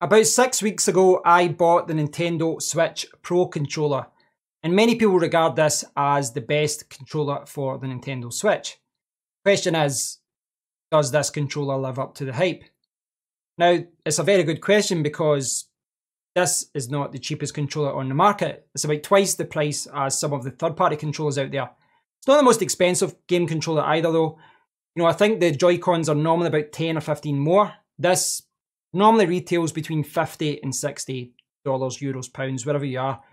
About 6 weeks ago, I bought the Nintendo Switch Pro controller, and many people regard this as the best controller for the Nintendo Switch. Question is, does this controller live up to the hype? Now, it's a very good question because this is not the cheapest controller on the market. It's about twice the price as some of the third-party controllers out there. It's not the most expensive game controller either though. You know, I think the Joy-Cons are normally about 10 or 15 more. This normally retails between $50 and $60, euros, pounds, wherever you are,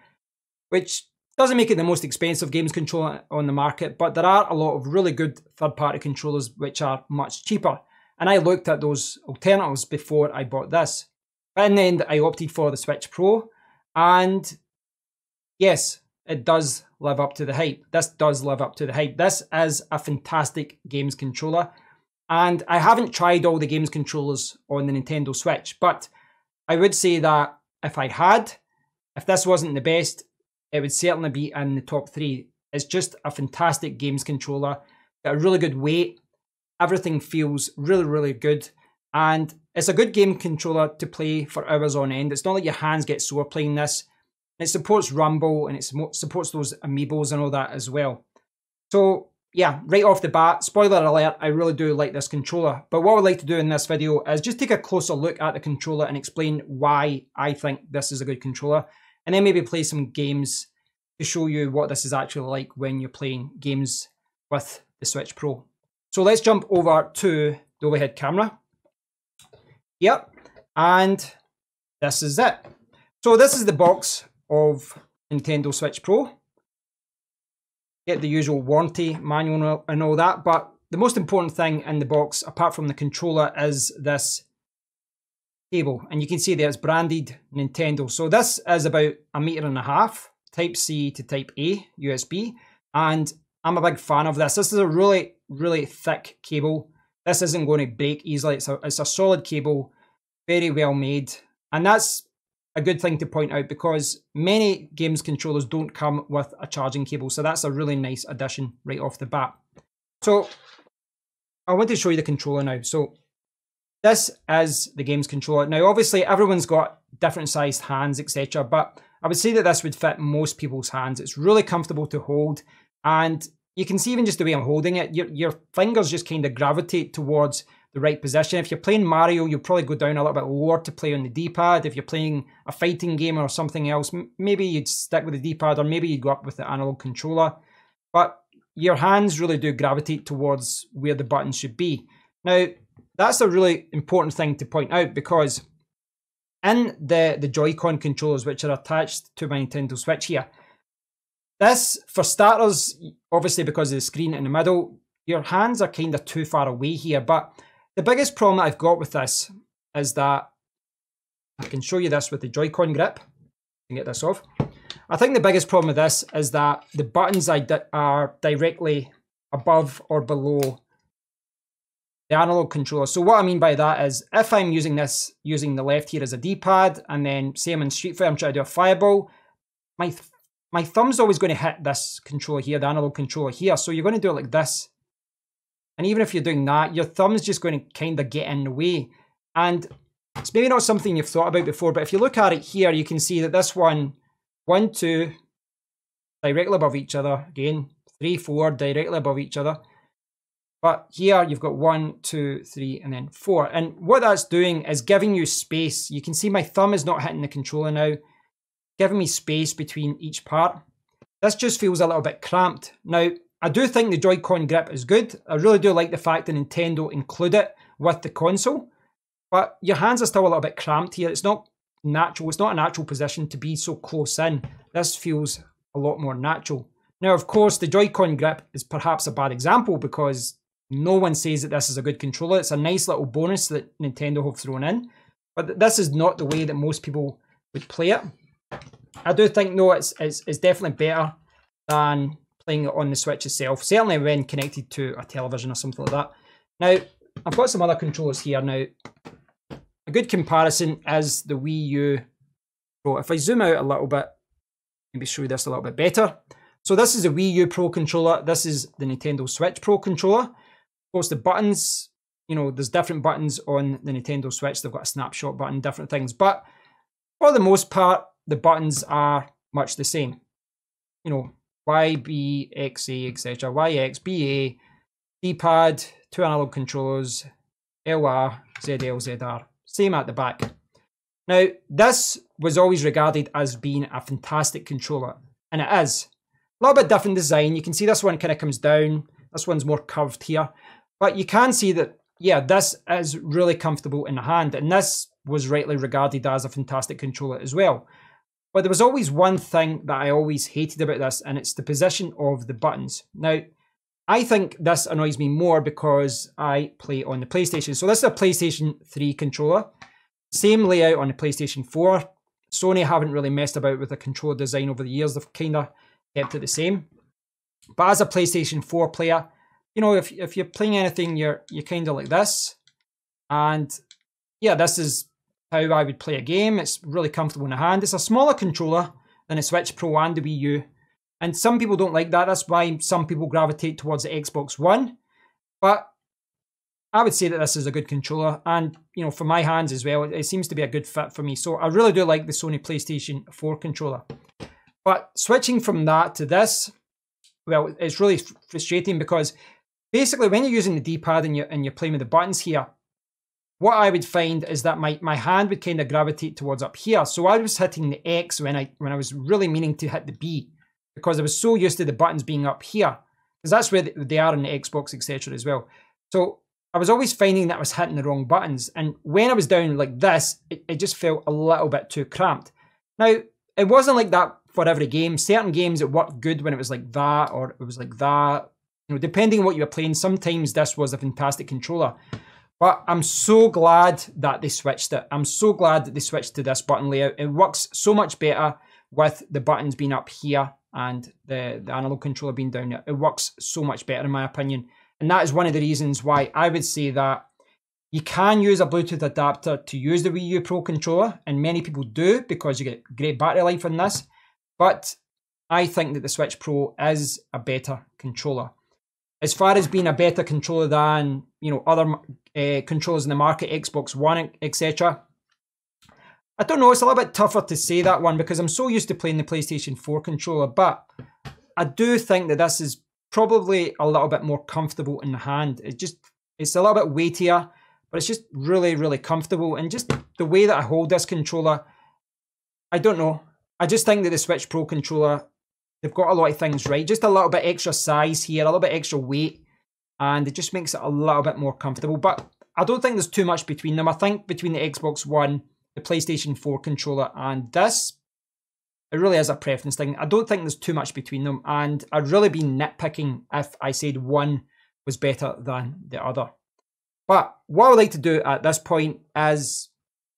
which doesn't make it the most expensive games controller on the market, but there are a lot of really good third-party controllers which are much cheaper. And I looked at those alternatives before I bought this. But in the end, I opted for the Switch Pro, and yes, it does live up to the hype. This does live up to the hype. This is a fantastic games controller. And I haven't tried all the games controllers on the Nintendo Switch, but I would say that if this wasn't the best, it would certainly be in the top 3. It's just a fantastic games controller, got a really good weight, everything feels really, really good, and it's a good game controller to play for hours on end. It's not like your hands get sore playing this. It supports Rumble and it supports those amiibos and all that as well. So yeah, right off the bat, spoiler alert, I really do like this controller. But what I'd like to do in this video is just take a closer look at the controller and explain why I think this is a good controller. And then maybe play some games to show you what this is actually like when you're playing games with the Switch Pro. So let's jump over to the overhead camera. Yep, and this is it. So this is the box of Nintendo Switch Pro. Get the usual warranty manual and all that, but the most important thing in the box, apart from the controller, is this cable. And you can see there it's branded Nintendo. So this is about 1.5 meters, Type C to Type A USB. And I'm a big fan of this. This is a really, really thick cable. This isn't going to break easily. It's a solid cable, very well made. And that's a good thing to point out because many games controllers don't come with a charging cable. So that's a really nice addition right off the bat. So I want to show you the controller now. So this is the games controller. Now, obviously, everyone's got different sized hands, etc. But I would say that this would fit most people's hands. It's really comfortable to hold. And you can see even just the way I'm holding it, your fingers just kind of gravitate towards the right position. If you're playing Mario, you'll probably go down a little bit lower to play on the D-pad. If you're playing a fighting game or something else, maybe you'd stick with the D-pad or maybe you'd go up with the analog controller. But your hands really do gravitate towards where the buttons should be. Now, that's a really important thing to point out because in the Joy-Con controllers, which are attached to my Nintendo Switch here, this, for starters, obviously because of the screen in the middle, your hands are kind of too far away here. But the biggest problem that I've got with this is that I can show you this with the Joy-Con grip. You can get this off. I think the biggest problem with this is that the buttons are directly above or below the analog controller. So what I mean by that is if I'm using this, using the left here as a D-pad, and then say I'm in Street Fighter, I'm trying to do a fireball, my thumb's always going to hit this controller here, the analog controller here. So you're going to do it like this. And even if you're doing that, your thumb's just going to kind of get in the way. And it's maybe not something you've thought about before, but if you look at it here, you can see that this one, 1, 2, directly above each other. Again, 3, 4, directly above each other. But here you've got 1, 2, 3, and then 4. And what that's doing is giving you space. You can see my thumb is not hitting the controller now, giving me space between each part. This just feels a little bit cramped. Now, I do think the Joy-Con grip is good. I really do like the fact that Nintendo include it with the console. But your hands are still a little bit cramped here. It's not natural. It's not a natural position to be so close in. This feels a lot more natural. Now, of course, the Joy-Con grip is perhaps a bad example because no one says that this is a good controller. It's a nice little bonus that Nintendo have thrown in. But this is not the way that most people would play it. I do think, no, it's definitely better than playing it on the Switch itself. Certainly when connected to a television or something like that. Now, I've got some other controllers here. Now, a good comparison is the Wii U Pro. If I zoom out a little bit, maybe show you this a little bit better. So this is the Wii U Pro controller. This is the Nintendo Switch Pro controller. Of course, the buttons, you know, there's different buttons on the Nintendo Switch. They've got a snapshot button, different things. But for the most part, the buttons are much the same. You know, Y, B, X, A, etc. Y, X, B, A, D-pad, 2 analog controllers, LR, ZL, ZR. Same at the back. Now, this was always regarded as being a fantastic controller, and it is. A little bit different design. You can see this one kind of comes down. This one's more curved here. But you can see that, yeah, this is really comfortable in the hand, and this was rightly regarded as a fantastic controller as well. But there was always one thing that I always hated about this, and it's the position of the buttons. Now, I think this annoys me more because I play on the PlayStation. So this is a PlayStation 3 controller. Same layout on the PlayStation 4. Sony haven't really messed about with the controller design over the years. They've kind of kept it the same. But as a PlayStation 4 player, you know, if you're playing anything, you're kind of like this. And yeah, this is how I would play a game. It's really comfortable in the hand. It's a smaller controller than a Switch Pro and the Wii U. And some people don't like that. That's why some people gravitate towards the Xbox One. But I would say that this is a good controller. And, you know, for my hands as well, it seems to be a good fit for me. So I really do like the Sony PlayStation 4 controller. But switching from that to this, well, it's really frustrating because basically when you're using the D-pad and you're playing with the buttons here, what I would find is that my hand would kind of gravitate towards up here. So I was hitting the X when I was really meaning to hit the B, because I was so used to the buttons being up here, because that's where they are on the Xbox, etc. as well. So I was always finding that I was hitting the wrong buttons. And when I was down like this, it just felt a little bit too cramped. Now, it wasn't like that for every game. Certain games, it worked good when it was like that, or it was like that. You know, depending on what you were playing, sometimes this was a fantastic controller. But I'm so glad that they switched it. I'm so glad that they switched to this button layout. It works so much better with the buttons being up here and the analog controller being down there. It works so much better in my opinion. And that is one of the reasons why I would say that you can use a Bluetooth adapter to use the Wii U Pro controller, and many people do because you get great battery life on this. But I think that the Switch Pro is a better controller. As far as being a better controller than, you know, other controllers in the market, Xbox One, etc. I don't know, it's a little bit tougher to say that one because I'm so used to playing the PlayStation 4 controller, but I do think that this is probably a little bit more comfortable in the hand. It's a little bit weightier, but it's just really, really comfortable. And just the way that I hold this controller, I don't know. I just think that the Switch Pro controller, they've got a lot of things right. Just a little bit extra size here, a little bit extra weight, and it just makes it a little bit more comfortable. But I don't think there's too much between them. I think between the Xbox One, the PlayStation 4 controller, and this, it really is a preference thing. I don't think there's too much between them, and I'd really be nitpicking if I said one was better than the other. But what I would like to do at this point is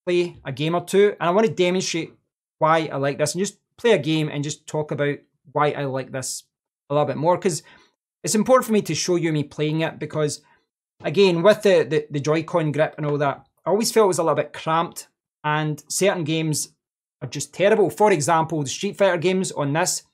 play a game or two, and I want to demonstrate why I like this, and just play a game and just talk about why I like this a little bit more, because it's important for me to show you me playing it, because again, with the Joy-Con grip and all that, I always felt it was a little bit cramped, and certain games are just terrible. For example, the Street Fighter games on this,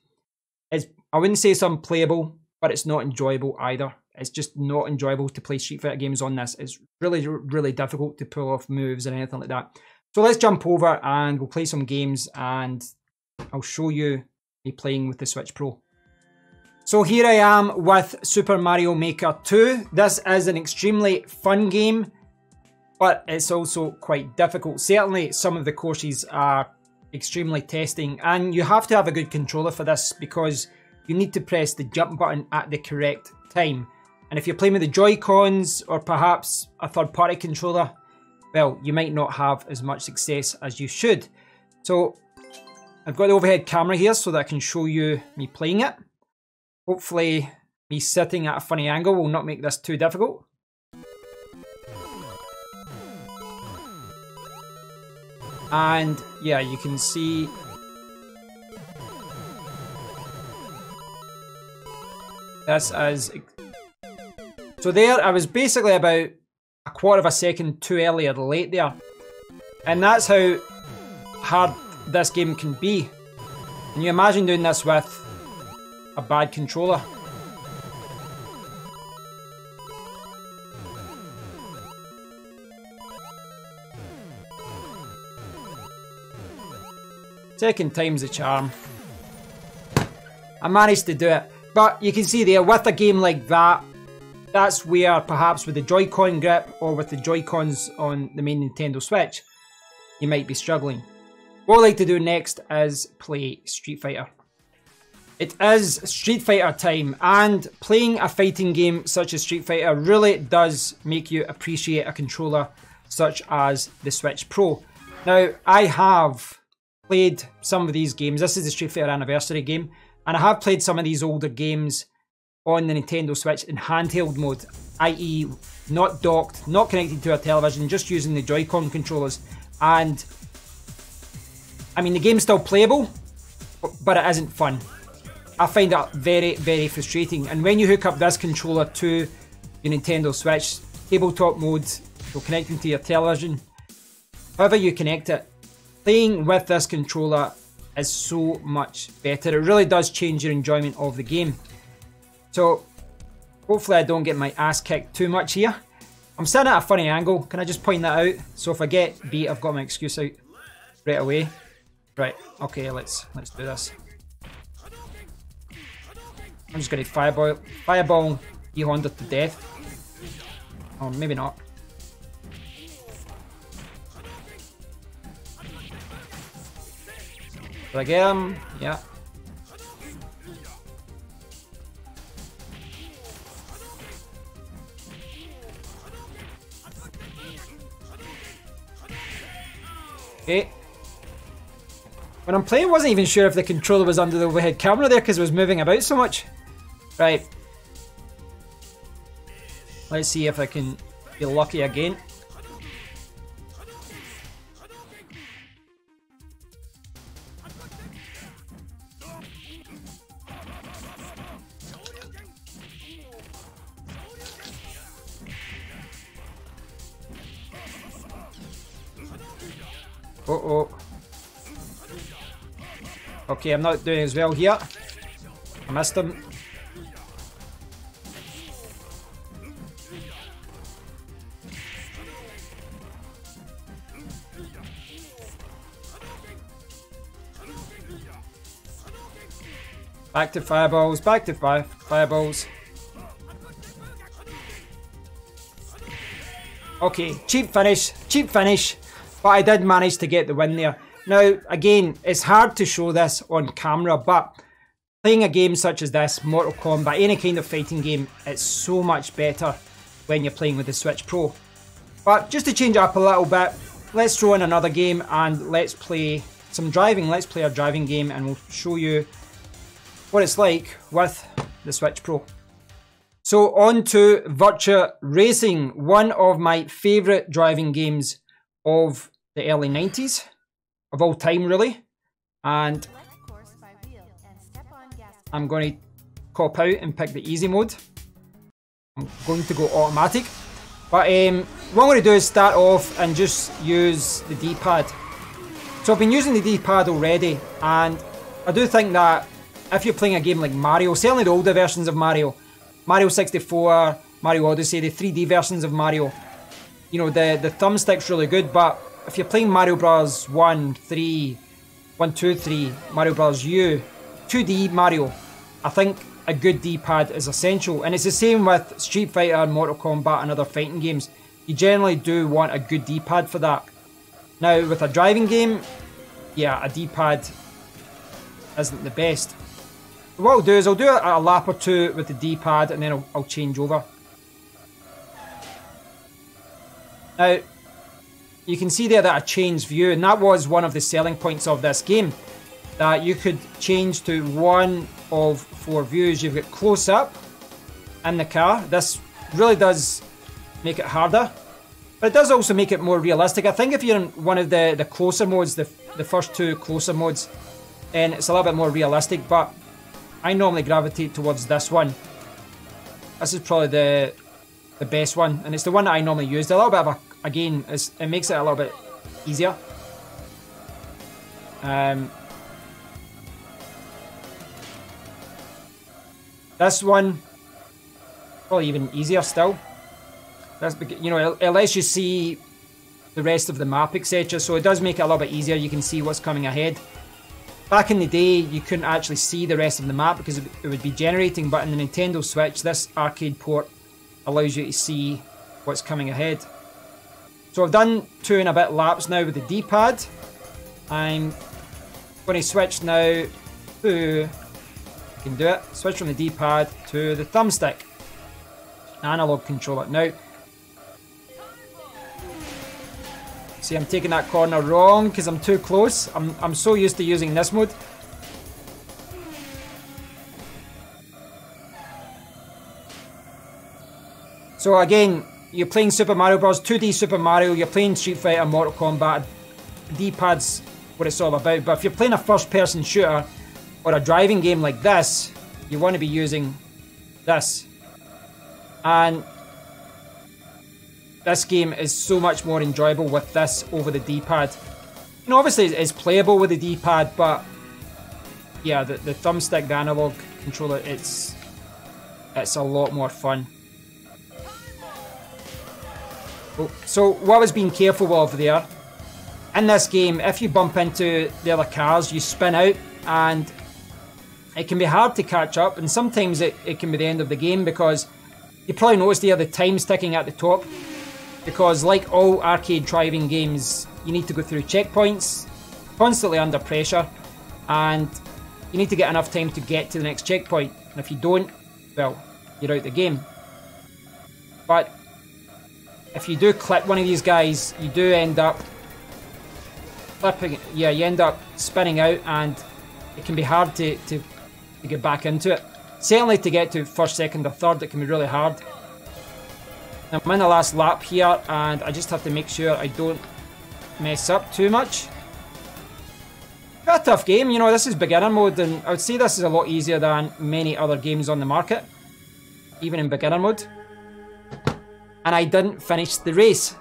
I wouldn't say it's unplayable, but it's not enjoyable either. It's just not enjoyable to play Street Fighter games on this. It's really, really difficult to pull off moves and anything like that. So let's jump over and we'll play some games, and I'll show you me playing with the Switch Pro. So here I am with Super Mario Maker 2. This is an extremely fun game, but it's also quite difficult. Certainly some of the courses are extremely testing, and you have to have a good controller for this because you need to press the jump button at the correct time. And if you're playing with the Joy-Cons or perhaps a third-party controller, well, you might not have as much success as you should. So I've got the overhead camera here so that I can show you me playing it. Hopefully me sitting at a funny angle will not make this too difficult. And yeah, you can see this as... So there, I was basically about a quarter of a second too early or late there. And that's how hard this game can be. Can you imagine doing this with a bad controller? Second time's the charm. I managed to do it. But you can see there, with a game like that, that's where perhaps with the Joy-Con grip or with the Joy-Cons on the main Nintendo Switch, you might be struggling. What I'd like to do next is play Street Fighter. It is Street Fighter time, and playing a fighting game such as Street Fighter really does make you appreciate a controller such as the Switch Pro. Now, I have played some of these games. This is the Street Fighter Anniversary game, and I have played some of these older games on the Nintendo Switch in handheld mode, i.e. not docked, not connected to a television, just using the Joy-Con controllers. And I mean, the game's still playable, but it isn't fun. I find that very, very frustrating. And when you hook up this controller to your Nintendo Switch, tabletop mode, so connecting to your television, however you connect it, playing with this controller is so much better. It really does change your enjoyment of the game. So, hopefully I don't get my ass kicked too much here. I'm sitting at a funny angle, can I just point that out? So if I get beat, I've got my excuse out right away. Right, okay, let's do this. I'm just going to fireball E-Honda to death. Or maybe not. Did I get him? Yeah. Okay. When I'm playing, I wasn't even sure if the controller was under the overhead camera there because it was moving about so much. Right. Let's see if I can be lucky again. Uh-oh. Okay, I'm not doing as well here. I missed him. Back to fireballs, back to fireballs. Okay, cheap finish, but I did manage to get the win there. Now, again, it's hard to show this on camera, but playing a game such as this, Mortal Kombat, any kind of fighting game, it's so much better when you're playing with the Switch Pro. But just to change it up a little bit, let's throw in another game and let's play some driving. Let's play a driving game and we'll show you what it's like with the Switch Pro. So on to Virtua Racing, one of my favourite driving games of the early 90s, of all time really. And I'm going to cop out and pick the easy mode. I'm going to go automatic. But what I'm going to do is start off and just use the D-pad. So I've been using the D-pad already, and I do think that if you're playing a game like Mario, certainly the older versions of Mario, Mario 64, Mario Odyssey, the 3D versions of Mario, you know, the thumbstick's really good, but if you're playing Mario Bros. 1, 2, 3, Mario Bros. U, 2D Mario, I think a good D-pad is essential. And it's the same with Street Fighter, Mortal Kombat and other fighting games. You generally do want a good D-pad for that. Now, with a driving game, yeah, a D-pad isn't the best. What I'll do is I'll do a lap or two with the D-pad and then I'll change over. Now, you can see there that I changed view, and that was one of the selling points of this game, that you could change to one of 4 views. You've got close up in the car. This really does make it harder, but it does also make it more realistic. I think if you're in one of the closer modes, the first 2 closer modes, then it's a little bit more realistic, but I normally gravitate towards this one. This is probably the best one, and it's the one that I normally use. A little bit of again, it makes it a little bit easier. This one, probably even easier still. That's, you know, it lets you see the rest of the map, etc. So it does make it a little bit easier. You can see what's coming ahead. Back in the day, you couldn't actually see the rest of the map because it would be generating, but in the Nintendo Switch, this arcade port allows you to see what's coming ahead. So I've done 2 and a bit laps now with the D-pad. I'm going to switch now to, I can do it, switch from the D-pad to the thumbstick. Analog controller. Now, see, I'm taking that corner wrong because I'm too close. I'm so used to using this mode. So again, you're playing Super Mario Bros. 2D Super Mario, you're playing Street Fighter, Mortal Kombat. D-pad's what it's all about. But if you're playing a first-person shooter or a driving game like this, you want to be using this. And this game is so much more enjoyable with this over the D-pad. You know, obviously it's playable with the D-pad, but yeah, the thumbstick, the analog controller, it's a lot more fun. So what I was being careful of there, in this game, if you bump into the other cars, you spin out, and it can be hard to catch up, and sometimes it can be the end of the game, because you probably noticed there the time sticking at the top, because like all arcade driving games, you need to go through checkpoints, constantly under pressure, and you need to get enough time to get to the next checkpoint, and if you don't, well, you're out the game. But if you do clip one of these guys, you do end up flipping, yeah, you end up spinning out, and it can be hard to get back into it. Certainly to get to first, second or third, it can be really hard. I'm in the last lap here, and I just have to make sure I don't mess up too much. Quite a tough game, you know, this is beginner mode, and I would say this is a lot easier than many other games on the market, even in beginner mode. And I didn't finish the race.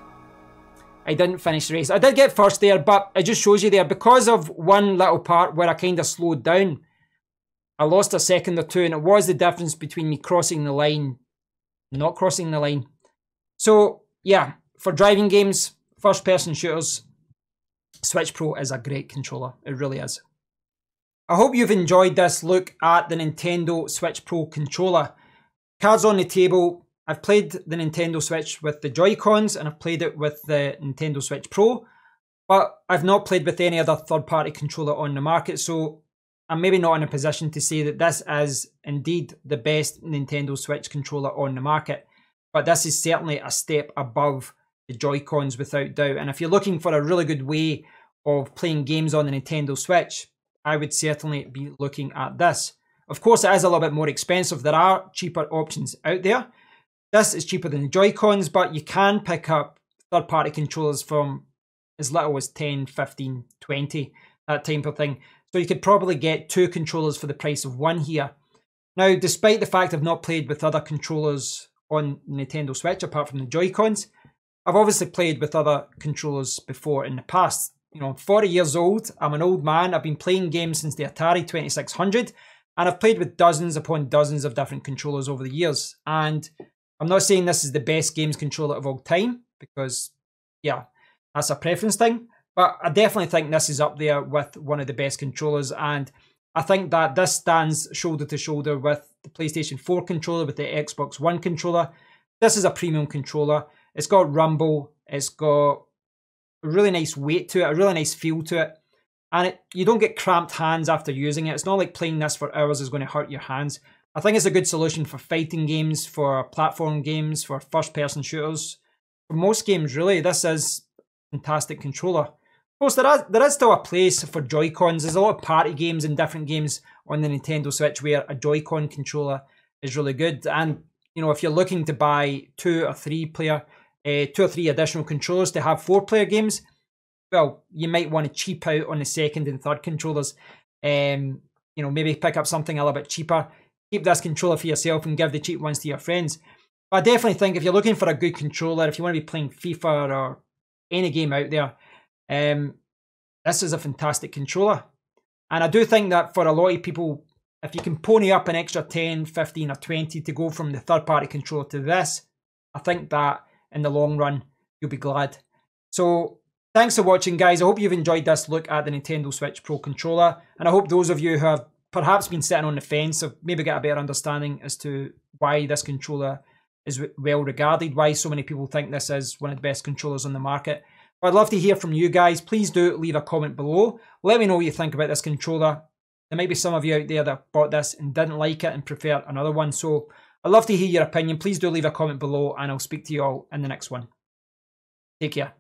I didn't finish the race. I did get first there, but it just shows you there, because of one little part where I kind of slowed down, I lost a second or two, and it was the difference between me crossing the line, not crossing the line. So, yeah, for driving games, first-person shooters, Switch Pro is a great controller. It really is. I hope you've enjoyed this look at the Nintendo Switch Pro controller. Cards on the table. I've played the Nintendo Switch with the Joy-Cons, and I've played it with the Nintendo Switch Pro, but I've not played with any other third-party controller on the market, so I'm maybe not in a position to say that this is indeed the best Nintendo Switch controller on the market, but this is certainly a step above the Joy-Cons without doubt. And if you're looking for a really good way of playing games on the Nintendo Switch, I would certainly be looking at this. Of course, it is a little bit more expensive. There are cheaper options out there. This is cheaper than the Joy-Cons, but you can pick up third-party controllers from as little as 10, 15, 20, that type of thing. So you could probably get 2 controllers for the price of 1 here. Now, despite the fact I've not played with other controllers on Nintendo Switch, apart from the Joy-Cons, I've obviously played with other controllers before in the past. You know, I'm 40 years old, I'm an old man, I've been playing games since the Atari 2600, and I've played with dozens upon dozens of different controllers over the years. And I'm not saying this is the best games controller of all time, because, yeah, that's a preference thing. But I definitely think this is up there with one of the best controllers. And I think that this stands shoulder to shoulder with the PlayStation 4 controller, with the Xbox One controller. This is a premium controller. It's got rumble. It's got a really nice weight to it, a really nice feel to it. And you don't get cramped hands after using it. It's not like playing this for hours is going to hurt your hands. I think it's a good solution for fighting games, for platform games, for first-person shooters. For most games, really, this is a fantastic controller. Of course, there is still a place for Joy-Cons. There's a lot of party games and different games on the Nintendo Switch where a Joy-Con controller is really good. And, you know, if you're looking to buy 2 or 3 additional controllers to have 4-player games, well, you might want to cheap out on the second and third controllers. You know, maybe pick up something a little bit cheaper. Keep this controller for yourself and give the cheap ones to your friends. But I definitely think if you're looking for a good controller, if you want to be playing FIFA or any game out there, this is a fantastic controller. And I do think that for a lot of people, if you can pony up an extra 10, 15 or 20 to go from the third-party controller to this, I think that in the long run, you'll be glad. So Thanks for watching, guys. I hope you've enjoyed this look at the Nintendo Switch Pro controller, and I hope those of you who have perhaps been sitting on the fence have maybe got a better understanding as to why this controller is well regarded, why so many people think this is one of the best controllers on the market. But I'd love to hear from you guys. Please do leave a comment below. Let me know what you think about this controller. There might be some of you out there that bought this and didn't like it and prefer another one. So I'd love to hear your opinion. Please do leave a comment below, and I'll speak to you all in the next one. Take care.